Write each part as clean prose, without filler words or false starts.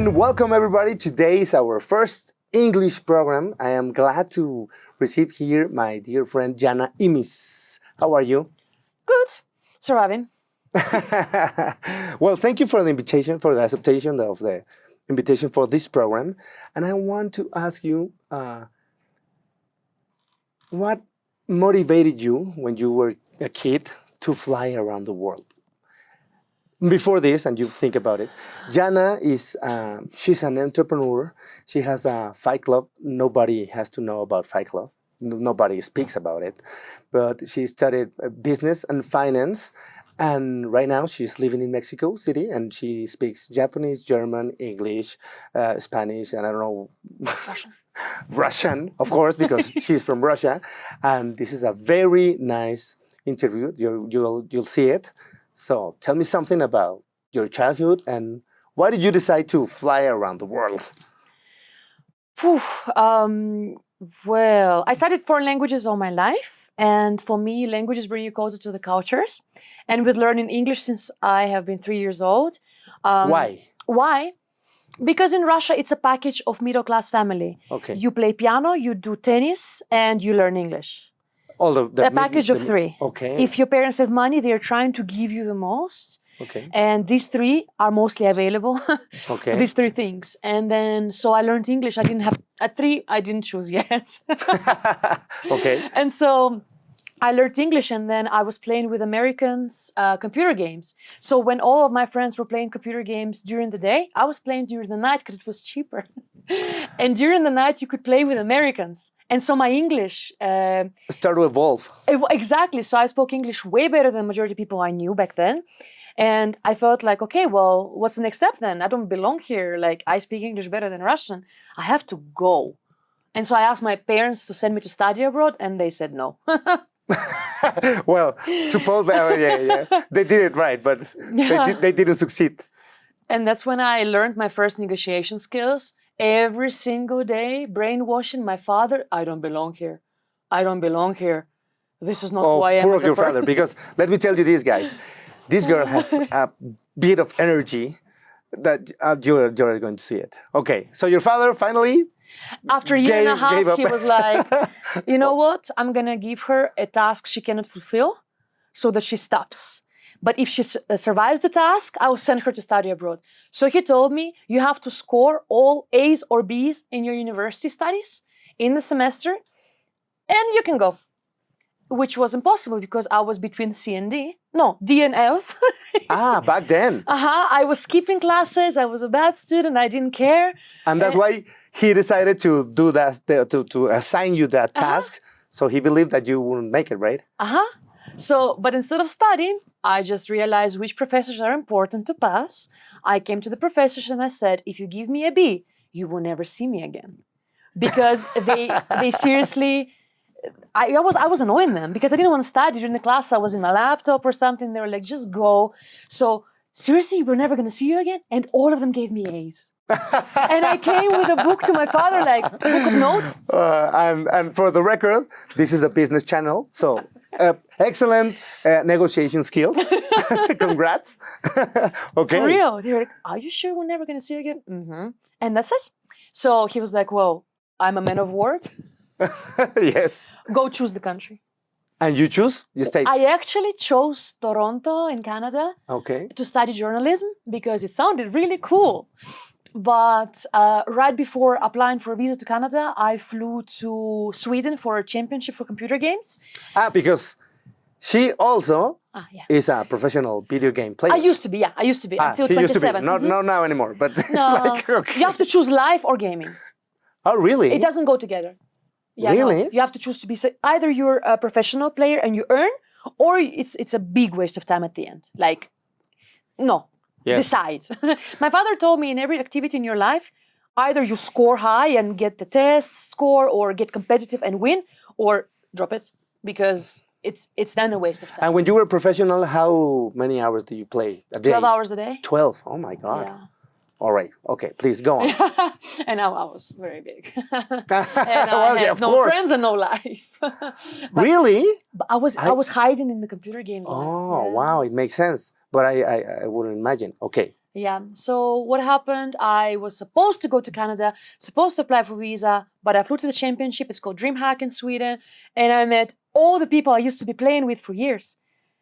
And welcome everybody. Today is our first English program. I am glad to receive here my dear friend Yana Immis. How are you? Good. Surviving. Well, thank you for the invitation, for the acceptation of the invitation for this program. And I want to ask you, what motivated you when you were a kid to fly around the world? Before this, and you think about it, Yana is, she's an entrepreneur. She has a Fight Club. Nobody has to know about Fight Club. Nobody speaks about it. But she studied business and finance. And right now she's living in Mexico City and she speaks Japanese, German, English, Spanish, and I don't know, Russian. Russian, of course, because she's from Russia. And this is a very nice interview. You'll see it. So tell me something about your childhood and why did you decide to fly around the world? Well, I studied foreign languages all my life. And for me, languages bring you closer to the cultures. And with learning English since I have been 3 years old. Why? Why? Because in Russia, it's a package of middle-class family. Okay. You play piano, you do tennis, and you learn English. All of A package of three. Okay. If your parents have money, they're trying to give you the most. Okay. And these three are mostly available. Okay. These three things. And then, so I learned English. I didn't have, at three, I didn't choose yet. Okay. And so I learned English and then I was playing with Americans computer games. So when all of my friends were playing computer games during the day, I was playing during the night because it was cheaper. And during the night, you could play with Americans. And so my English... Start to evolve. Exactly. So I spoke English way better than the majority of people I knew back then. And I felt like, okay, well, what's the next step then? I don't belong here. Like, I speak English better than Russian. I have to go. And so I asked my parents to send me to study abroad, and they said no. Well, suppose they did it right, but they didn't succeed. And that's when I learned my first negotiation skills. Every single day, brainwashing my father, I don't belong here. I don't belong here. This is not who I am. Poor of your father, because let me tell you this, guys. This girl has a bit of energy that you're going to see it. Okay, so your father finally... After a year and a half, he was like, you know what? I'm going to give her a task she cannot fulfill so that she stops. But if she survives the task, I will send her to study abroad. So he told me, you have to score all A's or B's in your university studies in the semester, and you can go. Which was impossible because I was between C and D. No, D and F. Back then. I was skipping classes. I was a bad student. I didn't care. And that's why he decided to do that, to assign you that task. So he believed that you wouldn't make it, right? So, but instead of studying, I just realized which professors are important to pass. I came to the professors and I said, if you give me a B, you will never see me again. Because they seriously... I was annoying them because I didn't want to study during the class. I was in my laptop or something. They were like, just go. So seriously, we're never going to see you again? And all of them gave me A's. And I came with a book to my father, like a book of notes. And for the record, this is a business channel. So excellent negotiation skills. Congrats. Okay. For real. They were like, are you sure we're never going to see you again? Mm-hmm. And that's it. So he was like, well, I'm a man of word. Yes. Go choose the country. And you choose the States? I actually chose Toronto in Canada to study journalism because it sounded really cool. But right before applying for a visa to Canada, I flew to Sweden for a championship for computer games. Because she also is a professional video game player. I used to be, until 27. Used to be. Not now anymore, but it's like, okay. You have to choose life or gaming. Oh, really? It doesn't go together. Yeah, really? No. You have to choose to be, either you're a professional player and you earn, or it's a big waste of time at the end. Like, no, decide. My father told me in every activity in your life, either you score high and get the test score or get competitive and win, or drop it because it's then a waste of time. And when you were professional, how many hours do you play a day? 12 hours a day. 12, oh my God. Yeah. All right, okay, please go on. And now I was very big. And well, I had no friends and no life. Really? But I was hiding in the computer games. Oh, wow, it makes sense. But I wouldn't imagine. Okay, Yeah. So what happened? I was supposed to go to Canada, supposed to apply for visa, but I flew to the championship. It's called DreamHack in Sweden, and I met all the people I used to be playing with for years,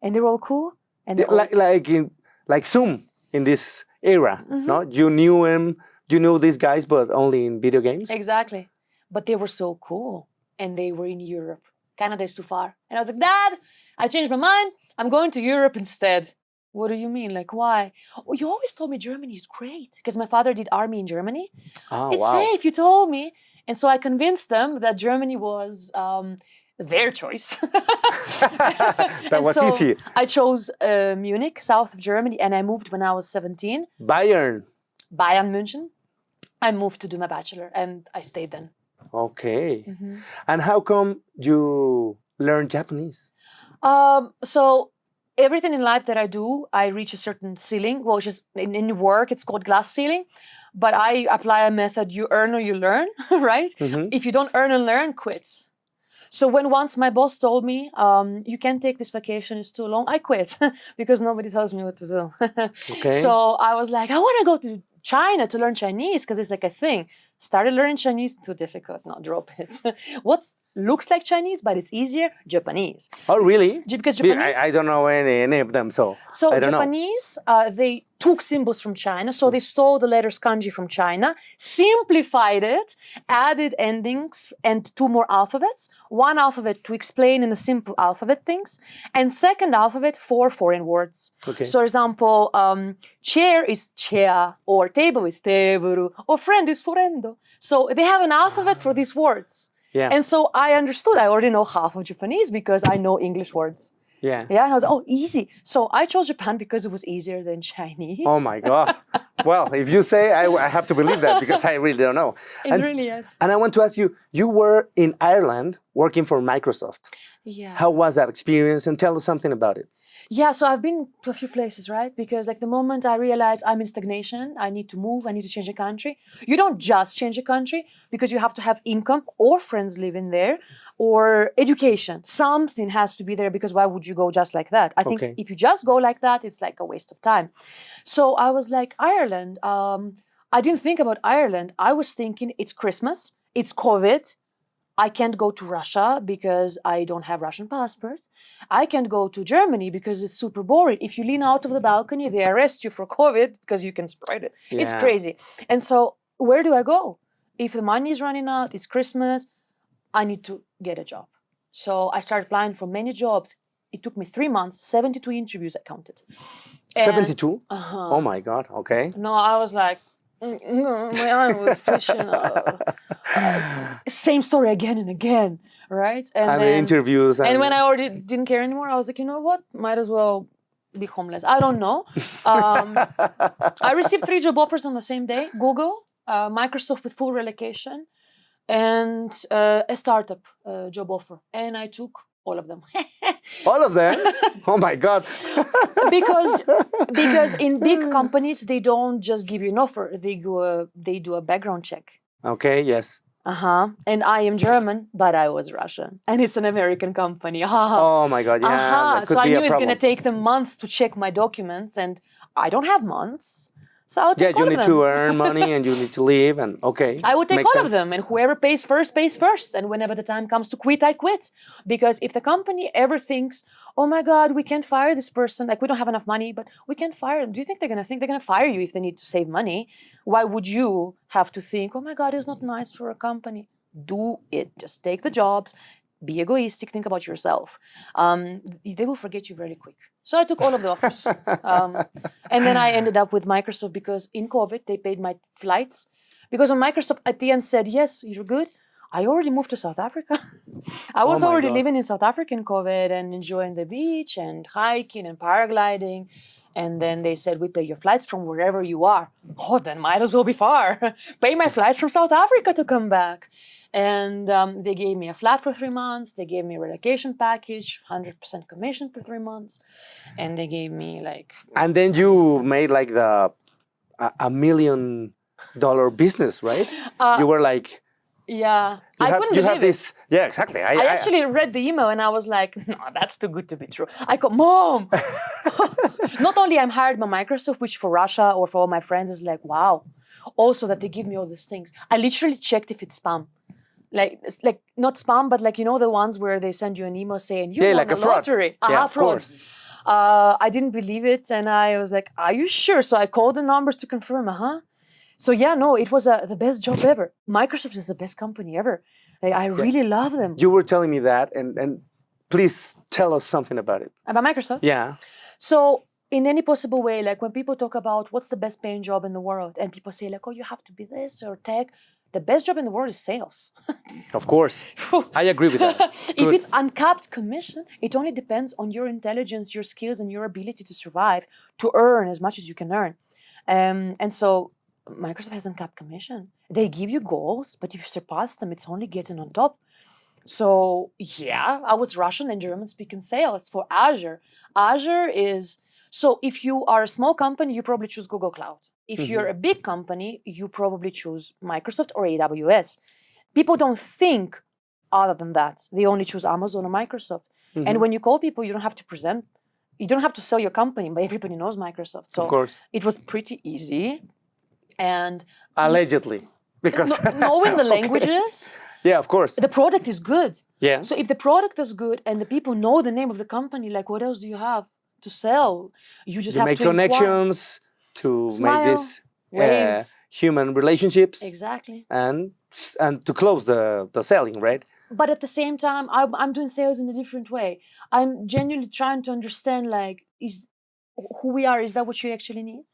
and they were all cool. And Yeah, like Zoom in this era, no? You knew him, you knew these guys, but only in video games. Exactly. But they were so cool, and they were in Europe. Canada is too far, and I was like, Dad, I changed my mind. I'm going to Europe instead. What do you mean? Like, why? Oh, you always told me Germany is great because my father did army in Germany. Oh, It's wow. safe, you told me. And so I convinced them that Germany was their choice. That And was so easy. I chose Munich, south of Germany, and I moved when I was 17. Bayern. Bayern München. I moved to do my bachelor, and I stayed then. Okay. And how come you learned Japanese? So everything in life that I do, I reach a certain ceiling, which is in work, it's called glass ceiling. But I apply a method, you earn or you learn, right? If you don't earn and learn, quit. So when once my boss told me, you can't take this vacation, it's too long, I quit because nobody tells me what to do. Okay. So I was like, I want to go to China to learn Chinese because it's like a thing. Started learning Chinese, too difficult, no, drop it. What looks like Chinese, but it's easier, Japanese. Oh, really? Because Japanese... I don't know any of them, so I don't Japanese, they took symbols from China, so they stole the letters kanji from China, simplified it, added endings and 2 more alphabets. 1 alphabet to explain in a simple alphabet things, and 2nd alphabet for foreign words. Okay. So, for example, chair is chair, or table is teburu, or friend is forendo. So they have an alphabet for these words. Yeah. And so I understood. I already know half of Japanese because I know English words. Yeah. Yeah, and I was like, oh, easy. So I chose Japan because it was easier than Chinese. Oh my God. Well, if you say, I have to believe that because I really don't know. It really is. And I want to ask you, you were in Ireland working for Microsoft. Yeah. How was that experience? And tell us something about it. Yeah, so I've been to a few places, right? Because like the moment I realized I'm in stagnation, I need to move, I need to change a country. You don't just change a country because you have to have income or friends living there or education. Something has to be there because why would you go just like that? I think if you just go like that, it's like a waste of time. So I was like, Ireland. I didn't think about Ireland. I was thinking it's Christmas, it's COVID. I can't go to Russia because I don't have Russian passport. I can't go to Germany because it's super boring. If you lean out of the balcony, they arrest you for COVID because you can spread it. Yeah. It's crazy. And so where do I go? If the money is running out, it's Christmas, I need to get a job. So I started applying for many jobs. It took me 3 months, 72 interviews I counted. 72? Oh my God, okay. No, I was like, my eye was twitching. Same story again and again, right? And then, the interviews. And when I already didn't care anymore, I was like, you know what? Might as well be homeless. I don't know. I received 3 job offers on the same day. Google, Microsoft with full relocation, and a startup job offer. And I took all of them. All of them? Oh my God. because in big companies, they don't just give you an offer. They do a background check. Okay, yes. And I am German, but I was Russian. And it's an American company. Oh my God, yeah. That could so I be knew a it's problem. going to take them months to check my documents, and I don't have months. So I'll take you all of need them. to earn money and you need to live, and okay. I would take makes all sense. of them, and whoever pays first, pays first. And whenever the time comes to quit, I quit. Because if the company ever thinks, oh my God, we can't fire this person, like we don't have enough money, but we can't fire them. Do you think they're going to fire you if they need to save money? Why would you have to think, oh my God, it's not nice for a company? Do it. Just take the jobs. Be egoistic. Think about yourself. They will forget you very quick. So I took all of the offers. And then I ended up with Microsoft because in COVID, they paid my flights. Because when Microsoft at the end said, yes, you're good, I already moved to South Africa. I was already living in South Africa in COVID and enjoying the beach and hiking and paragliding. And then they said, we pay your flights from wherever you are. Oh, then might as well be far. Pay my flights from South Africa to come back. And they gave me a flat for 3 months. They gave me a relocation package, 100% commission for 3 months. And they gave me like... And then you made like $1 million business, right? You were like Yeah, You I have, couldn't you believe have it. this. Yeah, exactly. I actually read the email and I was like, no, that's too good to be true. I go, Mom! Not only I'm hired by Microsoft, which for Russia or for all my friends is like, wow. Also that they give me all these things. I literally checked if it's spam. It's like not spam, but like, you know, the ones where they send you an email saying, you Yeah, won like a a fraud. lottery. Yeah, of fraud. course. I didn't believe it. And I was like, are you sure? So I called the numbers to confirm, So yeah, no, it was the best job ever. Microsoft is the best company ever. Like, I really love them. You were telling me that, and please tell us something about it. About Microsoft? Yeah. So in any possible way, like when people talk about what's the best paying job in the world, and people say like, oh, you have to be this or tech, the best job in the world is sales. Of course. I agree with that. If it's uncapped commission, it only depends on your intelligence, your skills, and your ability to survive, to earn as much as you can earn. And so Microsoft has uncapped commission. They give you goals, but if you surpass them, it's only getting on top. So yeah, I was Russian and German speaking sales for Azure. Azure is, so if you are a small company, you probably choose Google Cloud. If you're a big company, you probably choose Microsoft or AWS. People don't think other than that. They only choose Amazon or Microsoft. And when you call people, you don't have to present, you don't have to sell your company, but everybody knows Microsoft. So Of course. it was pretty easy. And Allegedly. Because knowing the languages, yeah, of course. the product is good. Yeah. So if the product is good and the people know the name of the company, like what else do you have to sell? You just You have make to inquire. connections to Smile, make this wave. human relationships Exactly. and to close the selling, right? But at the same time, I'm doing sales in a different way. I'm genuinely trying to understand, like, is who we are, is that what you actually need?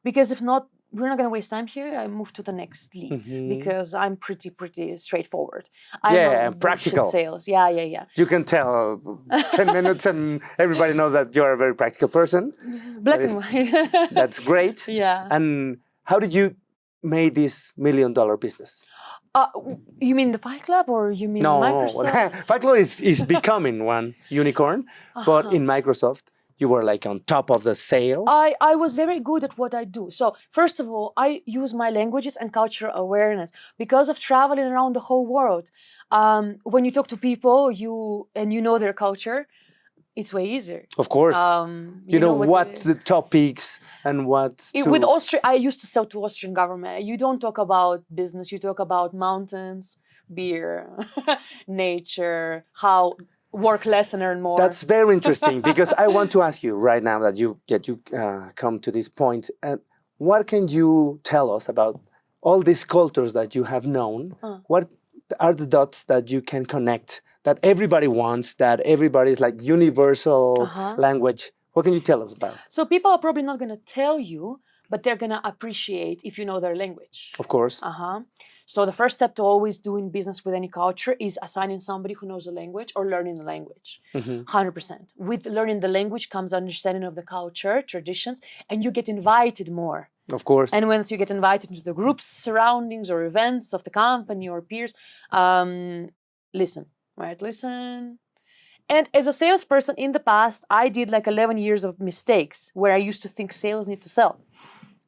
Because if not, we're not going to waste time here. I move to the next leads because I'm pretty straightforward. I'm Yeah, not and bullshit practical. sales. Yeah. You can tell 10 minutes and everybody knows that you're a very practical person. Black and white. That's great. Yeah. And how did you make this $1 million business? You mean the Fight Club or you mean No, Microsoft? Fight Club is becoming one unicorn, but in Microsoft, you were like on top of the sales. I was very good at what I do. So first of all, I use my languages and cultural awareness because of traveling around the whole world. When you talk to people, you know their culture, it's way easier. Of course. You know what the topics and what with Austria, I used to sell to Austrian government. You don't talk about business, you talk about mountains, beer, nature, how work less and earn more. That's very interesting because I want to ask you right now that you come to this point. What can you tell us about all these cultures that you have known? What are the dots that you can connect that everybody wants, that everybody's like universal language? What can you tell us about? So people are probably not going to tell you, but they're going to appreciate if you know their language. Of course. So the first step to always doing business with any culture is assigning somebody who knows the language or learning the language. 100%. With learning the language comes understanding of the culture, traditions, and you get invited more. Of course. And once you get invited into the groups, surroundings, or events of the company or peers, listen, right? Listen. And as a salesperson in the past, I did like 11 years of mistakes where I used to think sales need to sell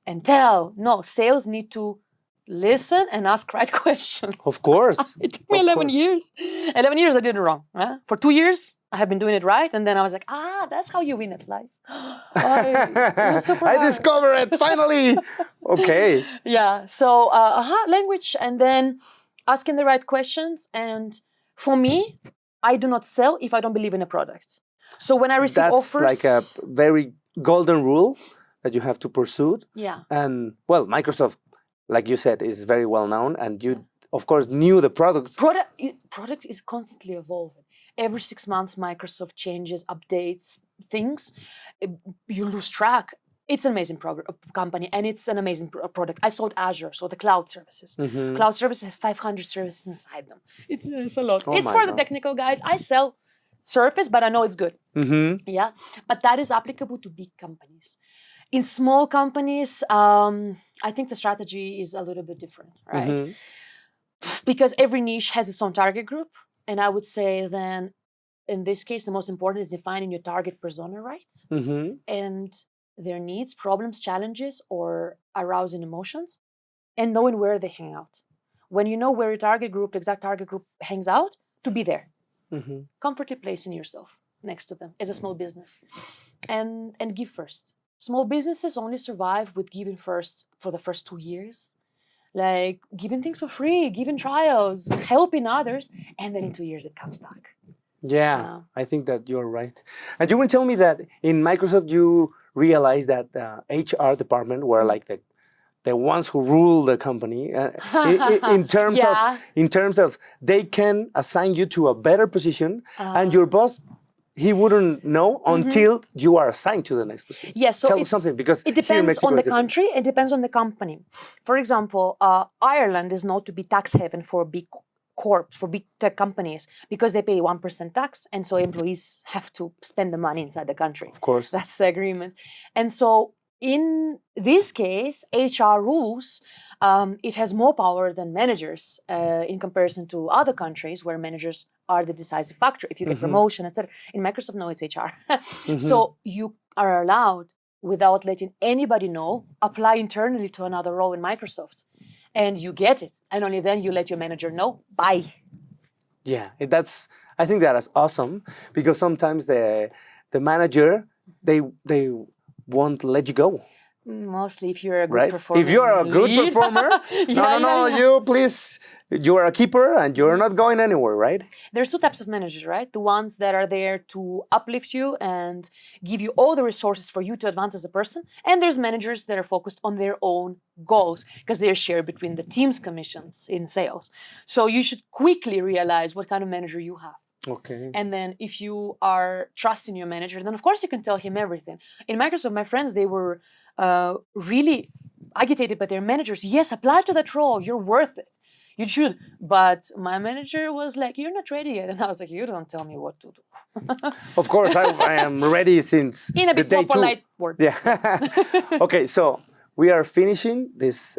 and tell. No, sales need to listen and ask right questions. Of course. It took me 11 years. 11 years I did it wrong. For 2 years, I have been doing it right. And then I was like, that's how you win at life. It was super hard. Discovered it, finally. Okay. Yeah. So, language and then asking the right questions. And for me, I do not sell if I don't believe in a product. So when I receive offers... That's like a very golden rule that you have to pursue. Yeah. And, well, Microsoft, like you said, is very well known. And you, of course, knew the product. Product is constantly evolving. Every 6 months, Microsoft changes, updates, things. You lose track. It's an amazing company, and it's an amazing product. I sold Azure, so the cloud services. Cloud services have 500 services inside them. It's a lot. It's for the technical guys. I sell Surface, but I know it's good. Yeah, but that is applicable to big companies. In small companies, I think the strategy is a little bit different, right? Because every niche has its own target group. And I would say then, in this case, the most important is defining your target persona right. And their needs, problems, challenges, or arousing emotions, and knowing where they hang out. when you know where your target group, the exact target group hangs out, to be there. Mhm. Comfortably placing yourself next to them as a small business. And give first. Small businesses only survive with giving first for the first 2 years. Like giving things for free, giving trials, helping others, and then in 2 years it comes back. Yeah, I think that you're right. And you will tell me that in Microsoft you realized that the HR department were like the ones who rule the company in terms Yeah. of they can assign you to a better position, and your boss, he wouldn't know until you are assigned to the next position. Yes, so Tell us something, because it here in depends Mexico on the it's different. country. It depends on the company. For example, Ireland is known to be tax haven for big corps, for big tech companies, because they pay 1% tax, and so employees have to spend the money inside the country. Of course. That's the agreement. And so in this case, HR rules, it has more power than managers in comparison to other countries where managers are the decisive factor. If you get promotion, etc. In Microsoft, no, it's HR. So you are allowed, without letting anybody know, apply internally to another role in Microsoft. And you get it. And only then you let your manager know, bye. Yeah, I think that is awesome, because sometimes the manager, they won't let you go. Mostly if you're a good Right? performer. If you're a good lead. performer, no, you please, you're a keeper and you're not going anywhere, right? There's two types of managers, right? The ones that are there to uplift you and give you all the resources for you to advance as a person. And there's managers that are focused on their own goals because they're shared between the team's commissions in sales. So you should quickly realize what kind of manager you have. Okay. And then if you are trusting your manager, then of course you can tell him everything. In Microsoft, my friends, they were really agitated by their managers. Yes, apply to that role. You're worth it. You should. But my manager was like, you're not ready yet. And I was like, you don't tell me what to do. Of course, I am ready since In a the bit day more polite two. word. Yeah. Okay, so we are finishing this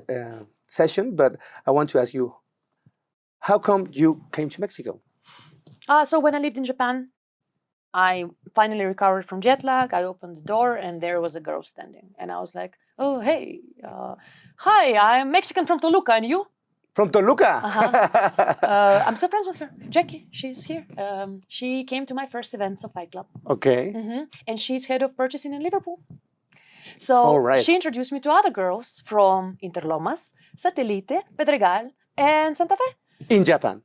session, but I want to ask you, how come you came to Mexico? So when I lived in Japan, I finally recovered from jet lag. I opened the door and there was a girl standing. And I was like, oh, hey, hi, I'm Mexican from Toluca, and you? From Toluca? I'm still friends with her. Jackie, she's here. She came to my first events of Fight Club. Okay. And she's head of purchasing in Liverpool. So All right. she introduced me to other girls from Interlomas, Satellite, Pedregal, and Santa Fe. In Japan?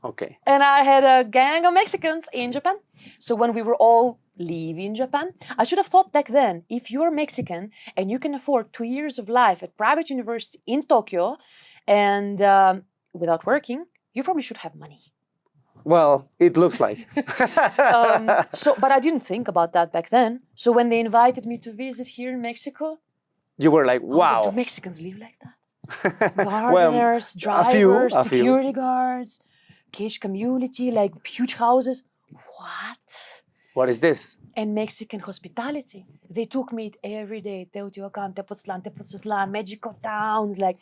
Okay. And I had a gang of Mexicans in Japan. So when we were all leaving Japan, I should have thought back then, if you're Mexican and you can afford 2 years of life at private university in Tokyo and without working, you probably should have money. Well, it looks like. But I didn't think about that back then. So when they invited me to visit here in Mexico, You were like, I was like, wow. do Mexicans live like that? Gardeners, drivers, security guards, cage community, like huge houses. What? What is this? And Mexican hospitality. They took me every day. Teotihuacan, Tepoztlan, magical towns, like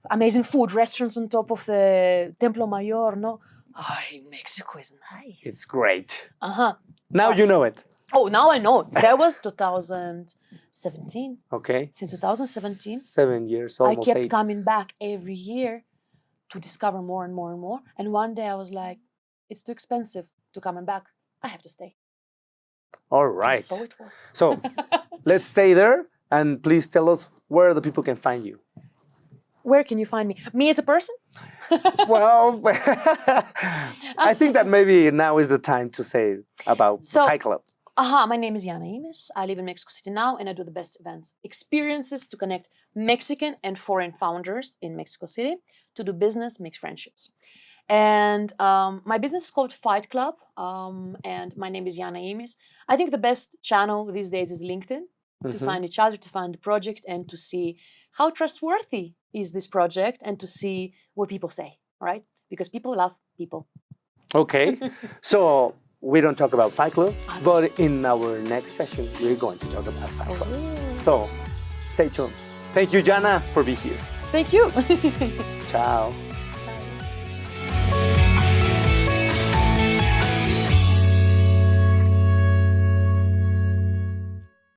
amazing food, restaurants on top of the Templo Mayor, no? Ay, Mexico is nice. It's great. Uh-huh. Now you know it. Oh, now I know. That was 2017. Okay. Since 2017. 7 years, I almost kept 8. coming back every year to discover more and more and more. And one day I was like, it's too expensive to come back. I have to stay. All right. And so it was. So let's stay there, and please tell us where the people can find you. Where can you find me? Me as a person? Well, I think that maybe now is the time to say about Fight Club. My name is Yana Immis. I live in Mexico City now, and I do the best events, experiences to connect Mexican and foreign founders in Mexico City to do business, make friendships. And my business is called Fight Club, and my name is Yana Immis. I think the best channel these days is LinkedIn, to find each other, to find the project, and to see how trustworthy is this project, and to see what people say, right? Because people love people. Okay, so we don't talk about Fight Club, but in our next session, we're going to talk about Fight Club. So stay tuned. Thank you, Yana, for being here. Thank you. Ciao.